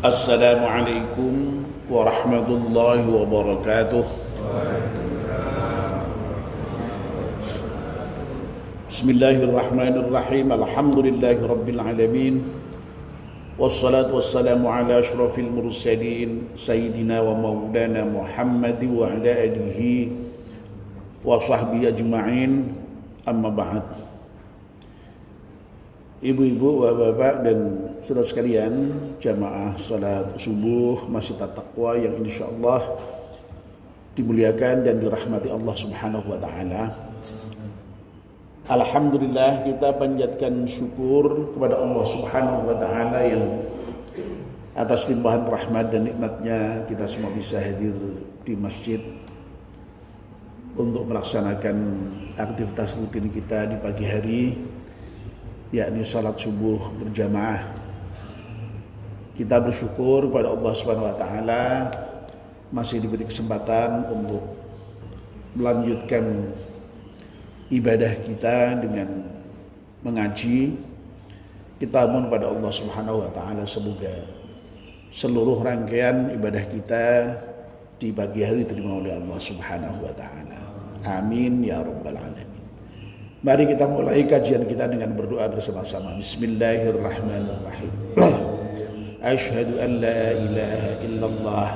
Assalamualaikum warahmatullahi wabarakatuh. Bismillahirrahmanirrahim. Alhamdulillahi rabbil alamin. Wassalatu wassalamu ala asyrafil mursalin sayyidina wa maulana Muhammad wa ala alihi wa sahbihi ajma'in. Amma ba'd. Ibu-ibu, bapak-bapak dan saudara sekalian, jamaah salat subuh Masjid At-Taqwa yang insyaallah dimuliakan dan dirahmati Allah Subhanahu wa taala. Alhamdulillah, kita panjatkan syukur kepada Allah Subhanahu wa taala yang atas limpahan rahmat dan nikmatnya kita semua bisa hadir di masjid untuk melaksanakan aktivitas rutin kita di pagi hari, yakni salat subuh berjamaah. Kita bersyukur kepada Allah Subhanahu wa taala masih diberi kesempatan untuk melanjutkan ibadah kita dengan mengaji. Kita mohon pada Allah Subhanahu wa taala semoga seluruh rangkaian ibadah kita di pagi hari diterima oleh Allah Subhanahu wa taala. Amin ya rabbal alamin. Mari kita mulai kajian kita dengan berdoa bersama-sama. Bismillahirrahmanirrahim. Asyhadu an la ilaha illallah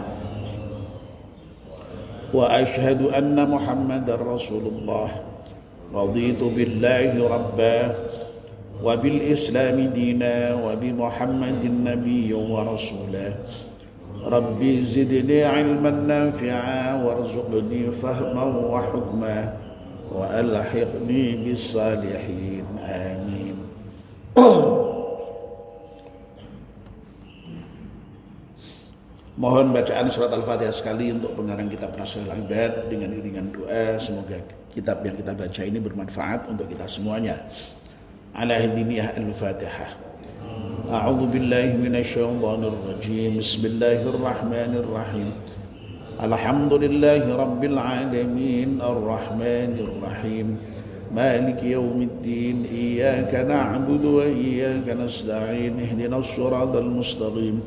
wa asyhadu anna Muhammadar Rasulullah. Raditu billahi rabba wa bil islami dina wa bi Muhammadin nabiyyan wa rasula. Rabbi zidni ilman nafi'a warzuqni fahman wa hukma wa alhiqni bis salihin. Amin. Mohon bacaan surat Al-Fatihah sekali untuk pengarang kitab Nasrul Ibad dengan iringan doa. Semoga kitab yang kita baca ini bermanfaat untuk kita semuanya. Ala hadiniyah Al-Fatihah. A'udzu billahi minasyaitonir rajim. Bismillahirrahmanirrahim. Alhamdulillahi rabbil alamin arrahmanir rahim maliki yaumiddin iyyaka na'budu wa iyyaka nasta'in ihdinas siratal mustaqim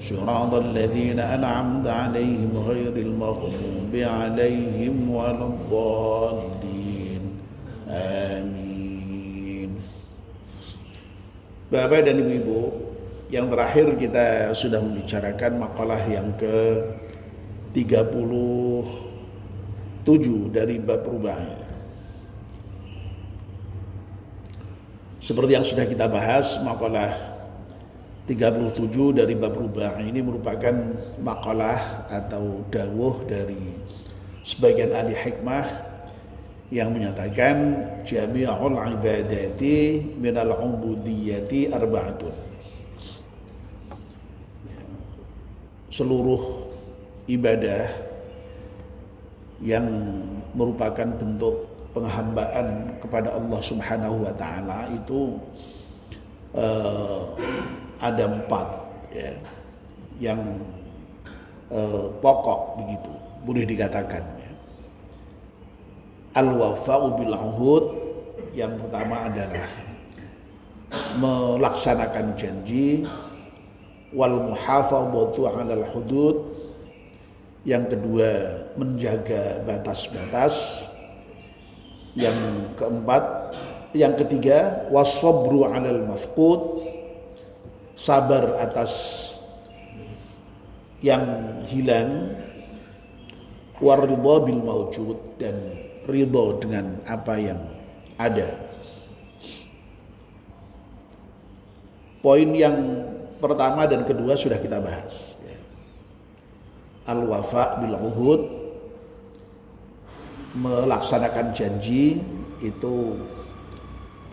siratal ladzina an'amta 'alaihim ghairil maghdubi 'alaihim waladdallin. Amin. Bapak dan Ibu, yang terakhir kita sudah membicarakan makalah yang ke 37 dari bab rubai. Seperti yang sudah kita bahas, makalah 37 dari bab rubai ini merupakan makalah atau dawuh dari sebagian ahli hikmah yang menyatakan jami'ul ibadati minal ubudiyyati arba'atun. Seluruh ibadah yang merupakan bentuk penghambaan kepada Allah Subhanahu wa taala itu ada 4 ya, yang pokok begitu boleh dikatakan ya. Al-wafa'u bil uhud, yang pertama adalah melaksanakan janji. Wal muhafadzatu 'alal hudud, yang kedua menjaga batas-batas. Yang keempat, yang ketiga was-sabru 'alal mafqud, sabar atas yang hilang. Waridha bil mawjud, dan ridha dengan apa yang ada. Poin yang pertama dan kedua sudah kita bahas. Al-wafa bil uhud, melaksanakan janji, itu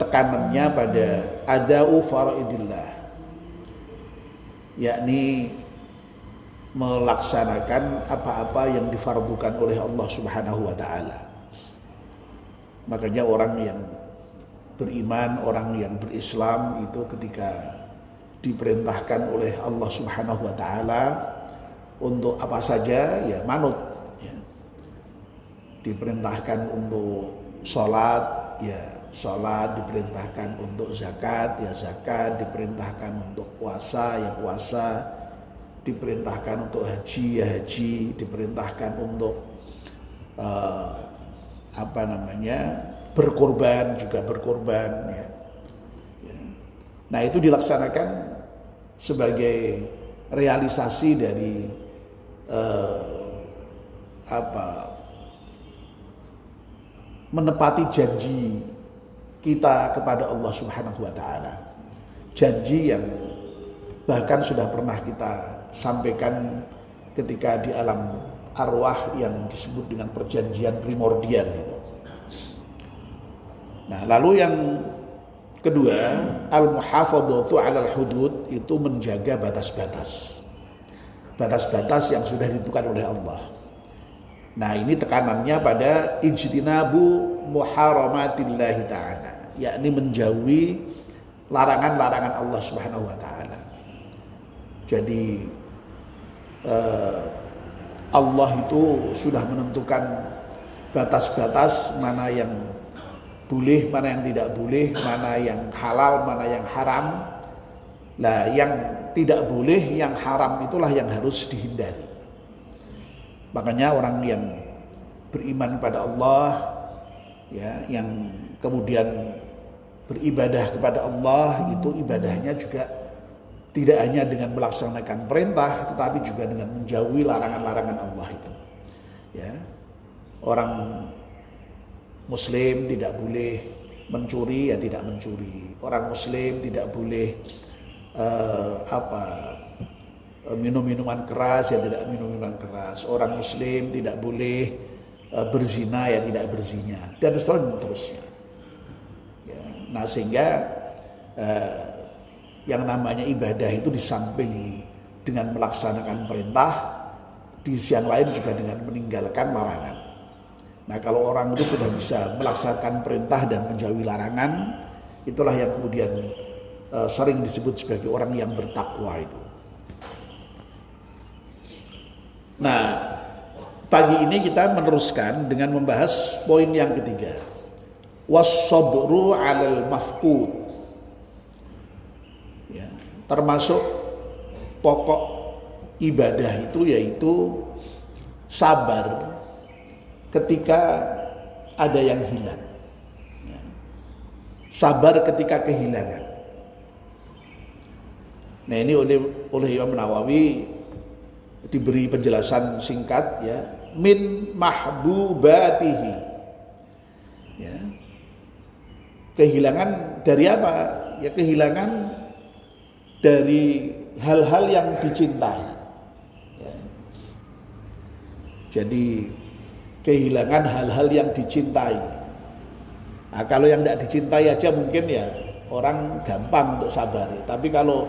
tekanannya pada ada'u faraidillah, yakni melaksanakan apa-apa yang difardukan oleh Allah Subhanahu wa taala. Makanya orang yang beriman, orang yang berislam itu ketika diperintahkan oleh Allah Subhanahu wa taala untuk apa saja ya manut ya. Diperintahkan untuk sholat ya sholat, diperintahkan untuk zakat ya zakat, diperintahkan untuk puasa ya puasa, diperintahkan untuk haji ya haji, diperintahkan untuk berkorban juga berkorban ya. Nah itu dilaksanakan sebagai realisasi dari menepati janji kita kepada Allah Subhanahu wa taala. Janji yang bahkan sudah pernah kita sampaikan ketika di alam arwah yang disebut dengan perjanjian primordial itu. Nah, lalu yang kedua, al-muhafadzatu 'alal hudud, itu menjaga batas-batas. Batas-batas yang sudah ditentukan oleh Allah. Nah, ini tekanannya pada ijtinabu muharramatillahi ta'ala, yakni menjauhi larangan-larangan Allah Subhanahu wa taala. Jadi Allah itu sudah menentukan batas-batas mana yang boleh, mana yang tidak boleh, mana yang halal, mana yang haram. Nah, yang tidak boleh, yang haram itulah yang harus dihindari. Makanya orang yang beriman pada Allah, ya, yang kemudian beribadah kepada Allah, itu ibadahnya juga tidak hanya dengan melaksanakan perintah, tetapi juga dengan menjauhi larangan-larangan Allah itu. Ya, orang Muslim tidak boleh mencuri, ya tidak mencuri. Orang Muslim tidak boleh minum minuman keras, ya tidak minum minuman keras. Orang Muslim tidak boleh berzina, ya tidak berzina, dan seterusnya. Ya, nah sehingga yang namanya ibadah itu di samping dengan melaksanakan perintah, di sisi yang lain juga dengan meninggalkan larangan. Nah kalau orang itu sudah bisa melaksanakan perintah dan menjauhi larangan, itulah yang kemudian sering disebut sebagai orang yang bertakwa itu. Nah pagi ini kita meneruskan dengan membahas poin yang ketiga, was-sabru 'alal mafqud. Ya, termasuk pokok ibadah itu yaitu sabar ketika ada yang hilang. Ya. Sabar ketika kehilangan. Nah ini oleh Imam Nawawi diberi penjelasan singkat, ya, min mahbubatihi. Ya. Kehilangan dari apa? Ya kehilangan dari hal-hal yang dicintai. Ya. Jadi kehilangan hal-hal yang dicintai. Nah, kalau yang tidak dicintai aja mungkin ya orang gampang untuk sabar. Tapi kalau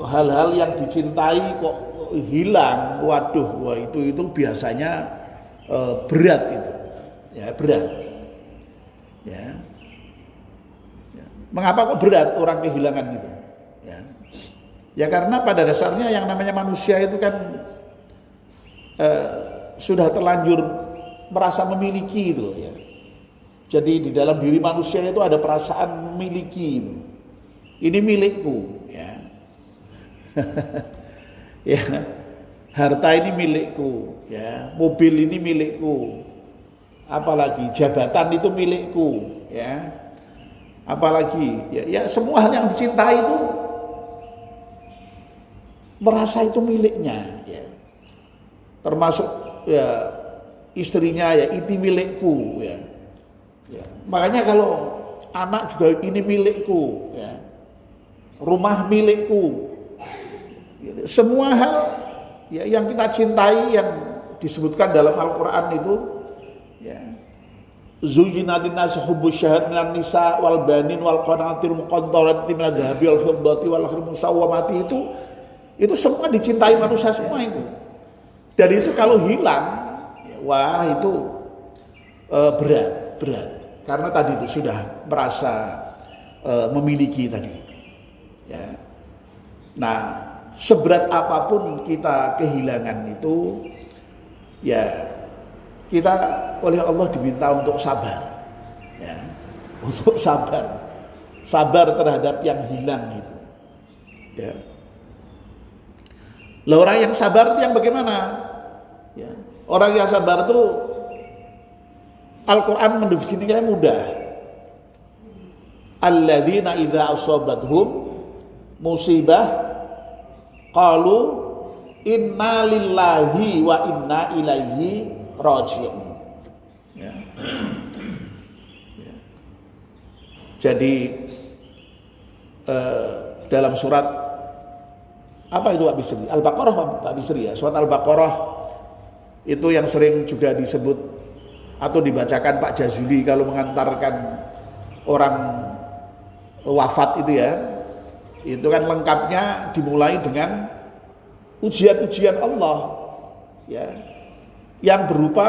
hal-hal yang dicintai kok hilang, waduh, wah itu biasanya berat itu, ya berat. Ya. Ya. Mengapa kok berat orang kehilangan gitu? Ya karena pada dasarnya yang namanya manusia itu kan sudah terlanjur merasa memiliki itu ya. Jadi di dalam diri manusia itu ada perasaan memiliki. Ini milikku ya. Ya. Harta ini milikku ya, mobil ini milikku. Apalagi jabatan itu milikku ya. Apalagi ya semua hal yang dicintai itu merasa itu miliknya ya. Termasuk ya istrinya ya, ini milikku ya. Ya. Makanya kalau anak juga ini milikku ya. Rumah milikku. Ya, semua hal ya yang kita cintai yang disebutkan dalam Al-Qur'an itu ya. Zuyyina lin-nasi hubbus syahad minan nisa wal banin wal qanatir muqaddarati minadh dhahabi wal fiddati wal khayl musawwamati itu semua dicintai manusia semua itu. Dan itu kalau hilang, ya, wah itu berat. Karena tadi itu sudah merasa memiliki tadi itu. Ya. Nah, seberat apapun kita kehilangan itu, ya kita oleh Allah diminta untuk sabar. Ya. Untuk sabar terhadap yang hilang itu. Ya. Lah orang yang sabar itu yang bagaimana? Ya. Orang yang sabar itu Al-Quran mendefinisikannya mudah. Alladzina idza asabathum musibah qalu inna lillahi wa inna ilaihi raji'un. Ya. Ya. Jadi dalam surat apa itu Pak Bisri? Al-Baqarah Pak Bisri ya. Surat Al-Baqarah itu yang sering juga disebut atau dibacakan Pak Jazuli kalau mengantarkan orang wafat itu ya. Itu kan lengkapnya dimulai dengan ujian-ujian Allah ya. Yang berupa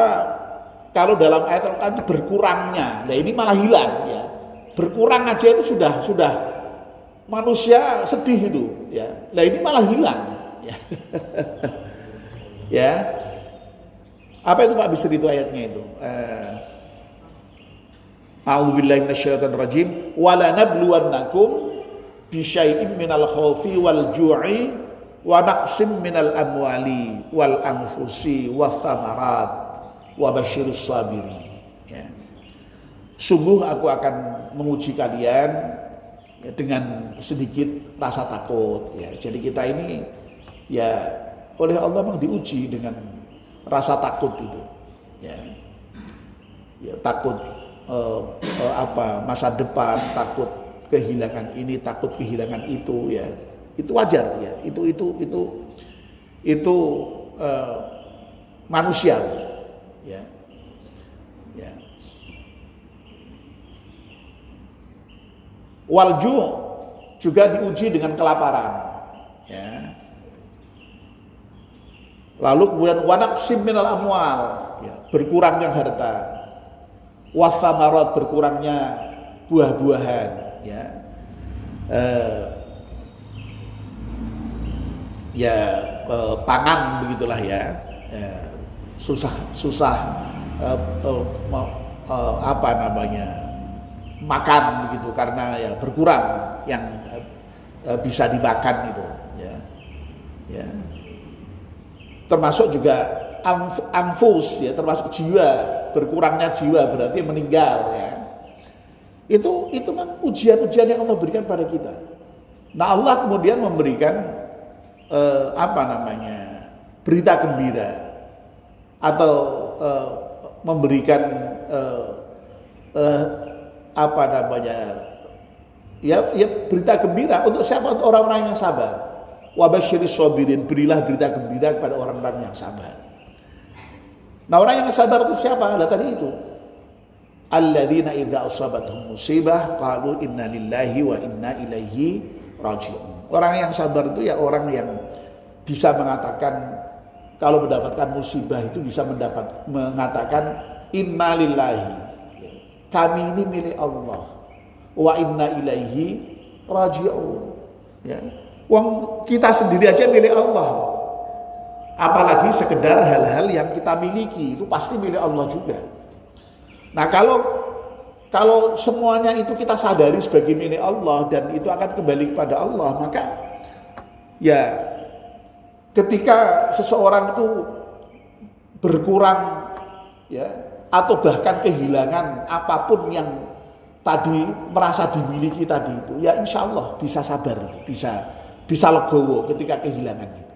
kalau dalam ayat Al-Quran itu berkurangnya. Nah ini malah hilang ya. Berkurang aja itu sudah manusia sedih itu ya. Nah ini malah hilang ya. Ya. Apa itu Pak Bisri itu ayatnya itu? A'udzubillahi minasyaitonir rajim. Wala nabluwannakum bisyai'in minal khaufi wal ju'i wa naqsim minal amwali wal anfusi wath thamarat wa basyirus sabirin. Ya. Sungguh aku akan menguji kalian ya, dengan sedikit rasa takut ya. Jadi kita ini ya oleh Allah memang diuji dengan rasa takut itu ya, ya takut masa depan, takut kehilangan ini, takut kehilangan itu ya, itu wajar ya, itu manusiawi ya, ya. Walju juga diuji dengan kelaparan ya. Lalu kemudian wanaqsim minal amwal ya, berkurangnya harta, wathamarat berkurangnya buah-buahan ya. Pangan begitulah ya. Susah apa namanya? Makan begitu karena ya berkurang yang bisa dimakan itu ya. Ya. Termasuk juga anfus ya, termasuk jiwa, berkurangnya jiwa berarti meninggal ya. Itu memang ujian-ujian yang Allah berikan pada kita. Nah Allah kemudian memberikan berita gembira atau memberikan berita gembira untuk siapa? Untuk orang-orang yang sabar. Wa basyiris sabirin, berilah berita gembira kepada orang-orang yang sabar. Nah orang yang sabar itu siapa? Lah tadi itu. Alladzina idza asabatuhum musibah qalu inna lillahi wa inna ilaihi raji'un. Orang yang sabar itu ya orang yang bisa mengatakan kalau mendapatkan musibah itu bisa mengatakan inna lillahi. Kami ini milik Allah. Wa inna ilaihi raji'un. Ya. Wong kita sendiri aja milik Allah. Apalagi sekedar hal-hal yang kita miliki itu pasti milik Allah juga. Nah kalau semuanya itu kita sadari sebagai milik Allah dan itu akan kembali kepada Allah, maka ya ketika seseorang itu berkurang ya atau bahkan kehilangan apapun yang tadi merasa dimiliki tadi itu, ya insya Allah bisa sabar, bisa legowo ketika kehilangan itu.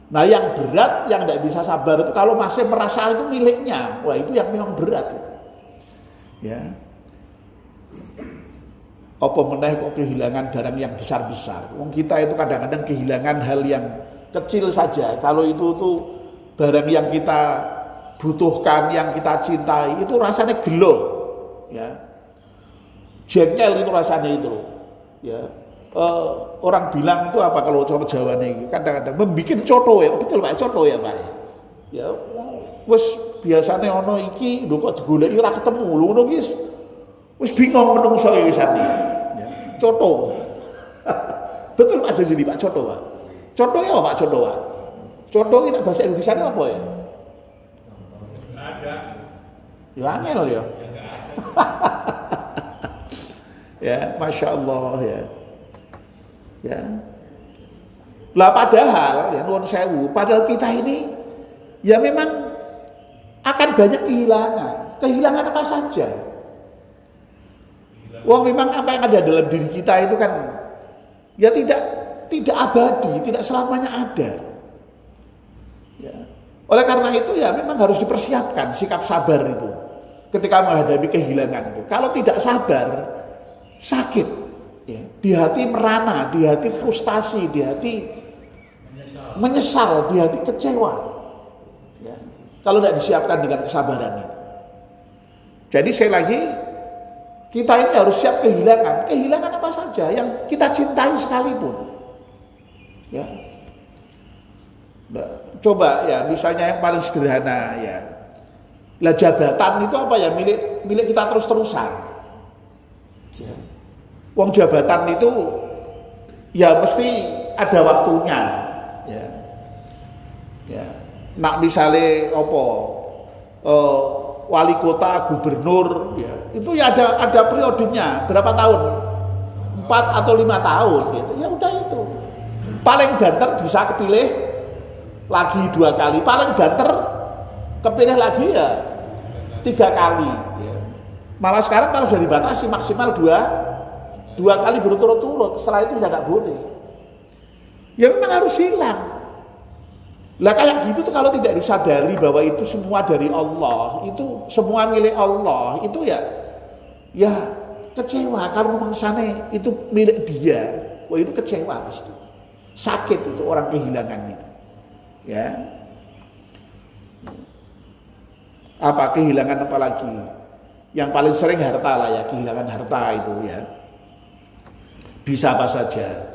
Nah yang berat, yang tidak bisa sabar itu kalau masih merasa itu miliknya, wah itu yang memang berat. Ya. Apa meneh kok kehilangan barang yang besar-besar. Wong kita itu kadang-kadang kehilangan hal yang kecil saja. Kalau itu tuh barang yang kita butuhkan, yang kita cintai, itu rasanya gelo. Ya. Jengkel itu rasanya itu. Ya. Orang bilang itu apa kalau cara Jawane iki kadang-kadang membikin coto ya, betul Pak, coto ya Pak. Ya wis biasane ana iki lho kok digoleki ora ketemu lho ngono ki wis bingung menungso iki sane. Ya, coto. Betul Pak jadi Pak coto Pak. Coto ya Pak coto Pak. Coto iki nek bahasa Indonesia apa ya? Ada. Ya angel ya. Ya, Masya Allah ya. Ya. Lah padahal ya nuwun sewu, padahal kita ini ya memang akan banyak kehilangan. Kehilangan apa saja? Wong memang apa yang ada dalam diri kita itu kan ya tidak abadi, tidak selamanya ada. Ya. Oleh karena itu ya memang harus dipersiapkan sikap sabar itu ketika menghadapi kehilangan itu. Kalau tidak sabar, sakit. Ya. Di hati merana, di hati frustasi, di hati menyesal, di hati kecewa. Ya. Kalau tidak disiapkan dengan kesabaran itu. Jadi sekali lagi kita ini harus siap kehilangan. Kehilangan apa saja yang kita cintai sekalipun. Ya. Nah, coba ya misalnya yang paling sederhana ya. Lah jabatan itu apa ya milik kita terus-terusan. Ya. Wong jabatan itu ya mesti ada waktunya. Ya. Ya. Nak misalnya wali kota, gubernur, ya itu ya ada periodenya berapa tahun, 4 atau 5 tahun, gitu. Ya udah itu. Paling banter bisa kepilih lagi 2 kali, paling banter kepilih lagi ya 3 kali. Ya. Malah sekarang kalau sudah dibatasi maksimal 2 kali berturut-turut, setelah itu sudah nggak boleh. Ya memang harus hilang. Lah kayak gitu tuh kalau tidak disadari bahwa itu semua dari Allah, itu semua milik Allah, itu ya kecewa kalau mangsane itu milik dia. Wah itu kecewa pasti. Sakit itu orang kehilangan itu. Ya. Apa kehilangan apa lagi? Yang paling sering harta lah ya, kehilangan harta itu ya. Bisa apa saja.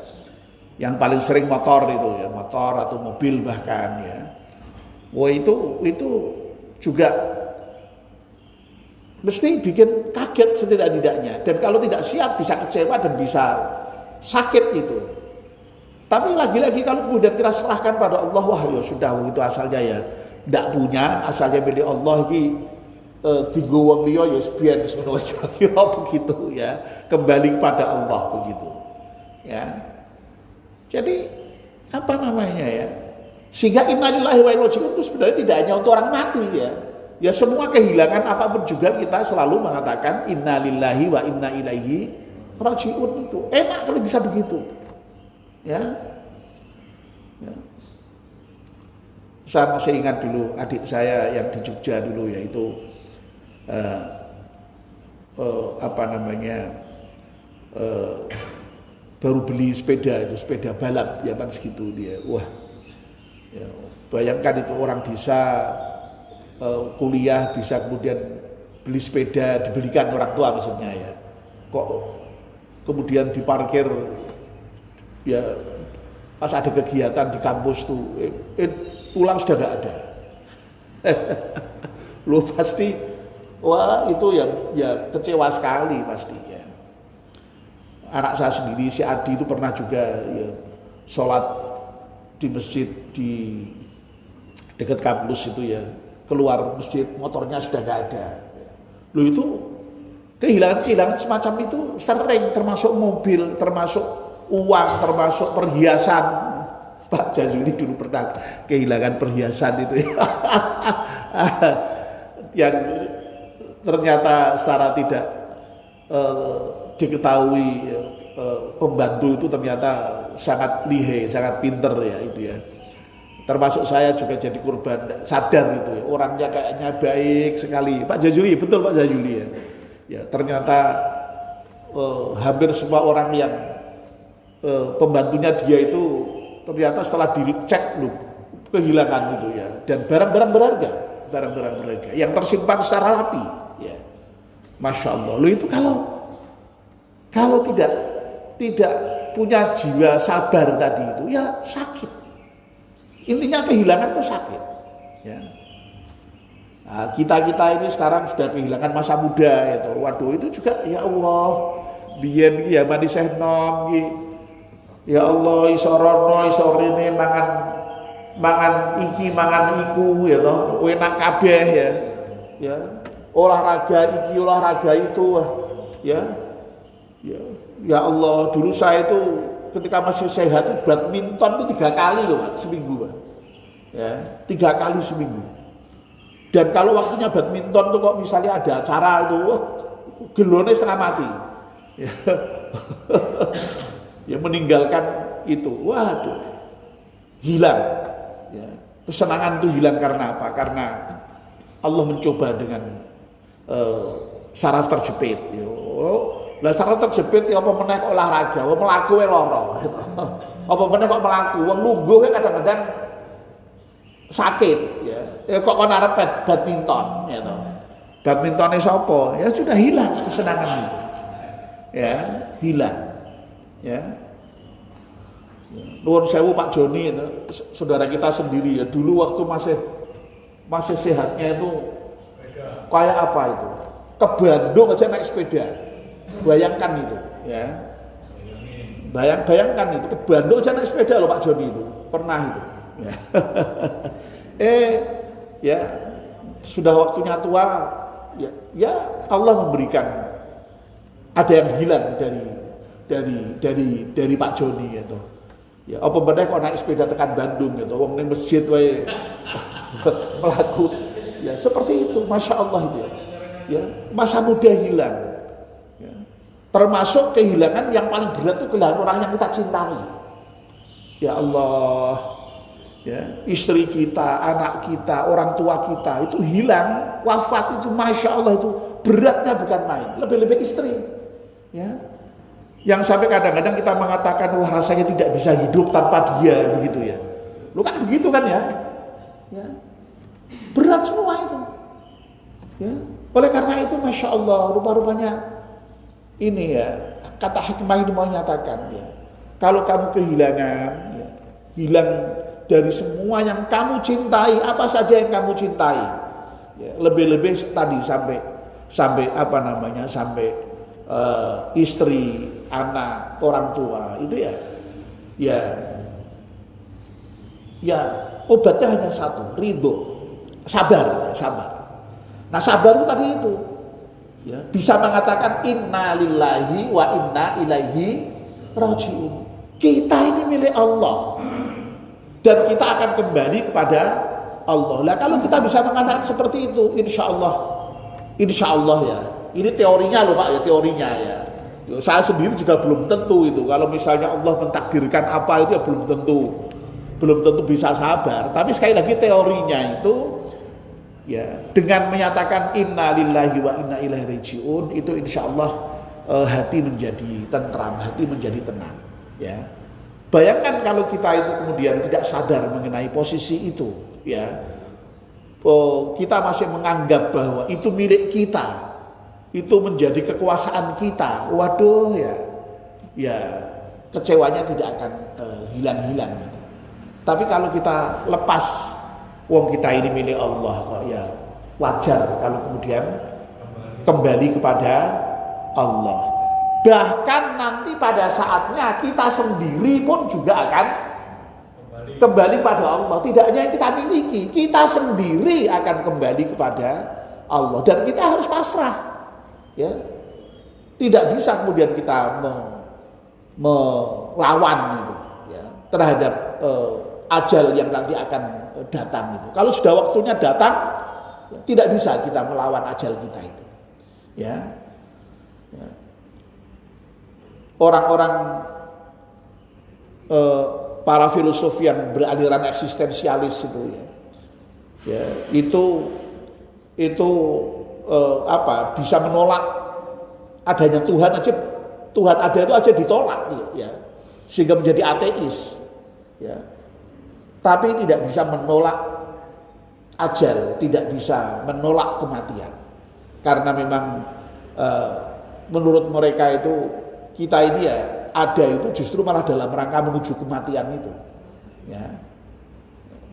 Yang paling sering motor itu ya, motor atau mobil bahkan ya. Wah itu juga mesti bikin kaget setidak-tidaknya. Dan kalau tidak siap bisa kecewa dan bisa sakit itu. Tapi lagi-lagi kalau kemudian kita serahkan pada Allah, wah ya sudah itu asalnya ya tidak punya, asalnya milik Allah ini tinggu wong liya ya sebiyen ngono kira begitu ya. Kembali kepada Allah begitu. Ya. Jadi apa namanya ya? Sehingga innalillahi wa inna ilaihi raji'un itu sebenarnya tidak hanya untuk orang mati ya. Ya semua kehilangan apapun juga kita selalu mengatakan innalillahi wa inna ilaihi raji'un itu. Enak kalau bisa begitu. Ya. Ya. Saya masih ingat dulu adik saya yang di Jogja dulu yaitu baru beli sepeda balap ya kan segitu dia. Wah. Ya, bayangkan itu orang desa kuliah bisa kemudian beli sepeda dibelikan orang tua maksudnya ya. Kok kemudian diparkir ya pas ada kegiatan di kampus tuh pulang sudah nggak ada. Lu pasti wah itu ya kecewa sekali pasti ya. Anak saya sendiri si Adi itu pernah juga ya, sholat di masjid di dekat kampus itu ya, keluar masjid motornya sudah nggak ada. Lu itu kehilangan semacam itu sering, termasuk mobil, termasuk uang, termasuk perhiasan. Pak Jazuli dulu pernah kehilangan perhiasan itu ya. Yang ternyata secara tidak diketahui pembantu itu ternyata sangat lihai, sangat pinter ya itu ya. Termasuk saya juga jadi korban, sadar itu ya. Orangnya kayaknya baik sekali. Pak Jazuli, betul Pak Jazuli ya. Ya ternyata hampir semua orang yang pembantunya dia itu ternyata setelah dicek loh kehilangan itu ya. Dan barang-barang berharga yang tersimpan secara rapi ya. Masya Allah. Lo itu kalau tidak punya jiwa sabar tadi itu ya sakit. Intinya kehilangan itu sakit. Ya. Nah, kita ini sekarang sudah kehilangan masa muda itu. Waduh itu juga ya Allah. Biyen ya mandi sehnom ya Allah iso rono iso rene mangan iki mangan iku ya toh enak kabeh ya. Ya. Olahraga iki olahraga itu ya. Ya Allah, dulu saya itu ketika masih sehat itu badminton itu 3 kali loh Pak, seminggu Pak. Ya, 3 kali seminggu. Dan kalau waktunya badminton tuh kok misalnya ada acara itu, gelone setengah mati. Ya. Ya meninggalkan itu, waduh, hilang. Ya. Kesenangan itu hilang karena apa? Karena Allah mencoba dengan saraf terjepit. Lah saraf terjepit ya apa meneh olahraga, wong mlaku wae lara. Apa meneh kok mlaku, wong lungguh kadang-kadang sakit ya. Kok kon arep badminton ya toh. Badmintone sapa? Ya sudah hilang kesenangan itu. Ya, hilang. Ya. Nuwun sewu Pak Joni itu, saudara kita sendiri ya. Dulu waktu masih sehatnya itu kayak apa itu? Ke Bandung aja naik sepeda. Bayangkan itu, ya. Bayangkan itu ke Bandung aja naik sepeda loh Pak Joni itu. Pernah itu. Ya. Ya sudah waktunya tua, ya Allah memberikan ada yang hilang dari Pak Joni gitu. Ya apa bener kok naik sepeda tekan Bandung gitu, wong ning masjid wae melaku. Ya seperti itu, masya Allah itu. Ya masa muda hilang. Ya. Termasuk kehilangan yang paling berat itu kehilangan orang yang kita cintai. Ya Allah. Ya, istri kita, anak kita, orang tua kita itu hilang, wafat itu masya Allah itu beratnya bukan main, lebih-lebih istri, ya, yang sampai kadang-kadang kita mengatakan wah rasanya tidak bisa hidup tanpa dia begitu ya, lu kan begitu kan ya, berat semua itu, ya, oleh karena itu masya Allah rupa-rupanya ini ya kata hikmah ini mau nyatakan ya, kalau kamu kehilangan, ya, hilang dari semua yang kamu cintai, apa saja yang kamu cintai, ya, lebih-lebih tadi sampai apa namanya sampai istri, anak, orang tua itu ya obatnya hanya satu, ridho, sabar. Nah sabar itu tadi itu, ya, bisa mengatakan inna lillahi wa inna ilaihi rajiun. Kita ini milik Allah. Dan kita akan kembali kepada Allah. Nah kalau kita bisa mengatakan seperti itu, insya Allah ya. Ini teorinya loh Pak ya, teorinya ya. Saya sendiri juga belum tentu itu. Kalau misalnya Allah mentakdirkan apa itu ya belum tentu bisa sabar. Tapi sekali lagi teorinya itu, ya dengan menyatakan inna lillahi wa inna ilaihi rajiun itu insya Allah hati menjadi tentram, hati menjadi tenang. Ya. Bayangkan kalau kita itu kemudian tidak sadar mengenai posisi itu, ya, kita masih menganggap bahwa itu milik kita, itu menjadi kekuasaan kita. Waduh, ya kecewanya tidak akan hilang-hilang. Gitu. Tapi kalau kita lepas, wong kita ini milik Allah, kok ya wajar kalau kemudian kembali kepada Allah. Bahkan nanti pada saatnya kita sendiri pun juga akan kembali pada Allah. Tidak hanya yang kita miliki, kita sendiri akan kembali kepada Allah. Dan kita harus pasrah. Ya. Tidak bisa kemudian kita melawan itu, ya, terhadap ajal yang nanti akan datang itu. Kalau sudah waktunya datang, tidak bisa kita melawan ajal kita itu. Ya. Orang-orang para filosof yang beraliran eksistensialis itu ya itu bisa menolak adanya Tuhan aja, Tuhan ada itu aja ditolak ya, sehingga menjadi ateis ya, tapi tidak bisa menolak ajal, tidak bisa menolak kematian karena memang menurut mereka itu kita ini ya ada itu justru malah dalam rangka menuju kematian itu, ya.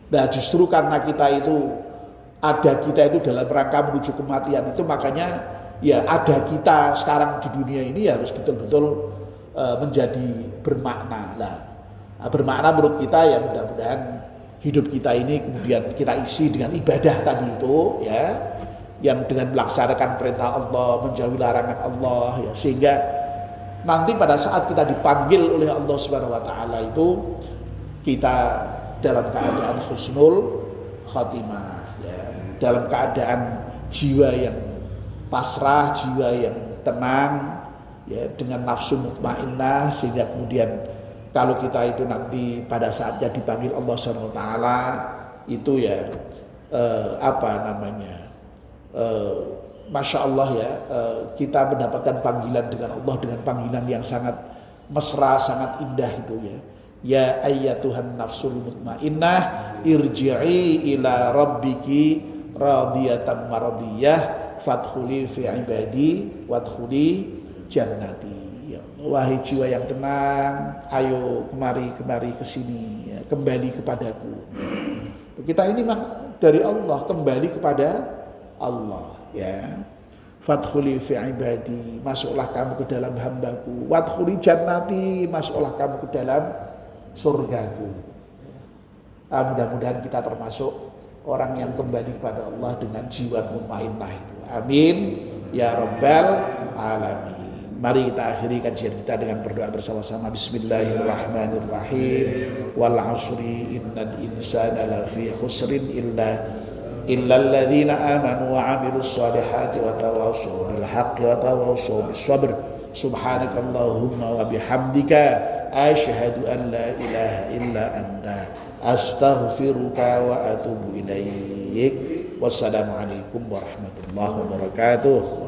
Nah justru karena kita itu dalam rangka menuju kematian itu makanya ya ada kita sekarang di dunia ini ya harus betul-betul menjadi bermakna. Nah bermakna menurut kita ya mudah-mudahan hidup kita ini kemudian kita isi dengan ibadah tadi itu ya, yang dengan melaksanakan perintah Allah, menjauhi larangan Allah ya, sehingga nanti pada saat kita dipanggil oleh Allah Subhanahu wa taala itu kita dalam keadaan husnul khatimah, ya, dalam keadaan jiwa yang pasrah, jiwa yang tenang, ya, dengan nafsu mutmainnah, sehingga kemudian kalau kita itu nanti pada saatnya dipanggil Allah Subhanahu wa taala itu ya Masya Allah ya, kita mendapatkan panggilan dengan Allah dengan panggilan yang sangat mesra, sangat indah itu ya. Ya ayyatuhan nafsul mutmainnah irji'i ila rabbiki radiyatan maradiyah fadkhuli fi ibadi wadkhuli jannati. Ya, wahai jiwa yang tenang, ayo kemari ke sini, ya, kembali kepadaku. Kita ini mah dari Allah, kembali kepada Allah, ya. Fadkhuli fi ibadi, masuklah kamu ke dalam hambaku. Wadkhuli jannati, masuklah kamu ke dalam surgaku. Mudah-mudahan kita termasuk orang yang kembali kepada Allah dengan jiwa mutmainnah itu. Amin ya rabbal alamin. Mari kita akhiri kajian kita dengan berdoa bersama-sama. Bismillahirrahmanirrahim. Wal 'ashri innal insana lafi khusrin illa alladzina amanu wa 'amilus shalihati wa tawassaw bil haqqi wa tawassaw bis sabr. Subhanakallahumma wa bihamdika asyhadu an la ilaha illa anta astaghfiruka wa atubu ilaik. Wassalamualaikum warahmatullahi wabarakatuh.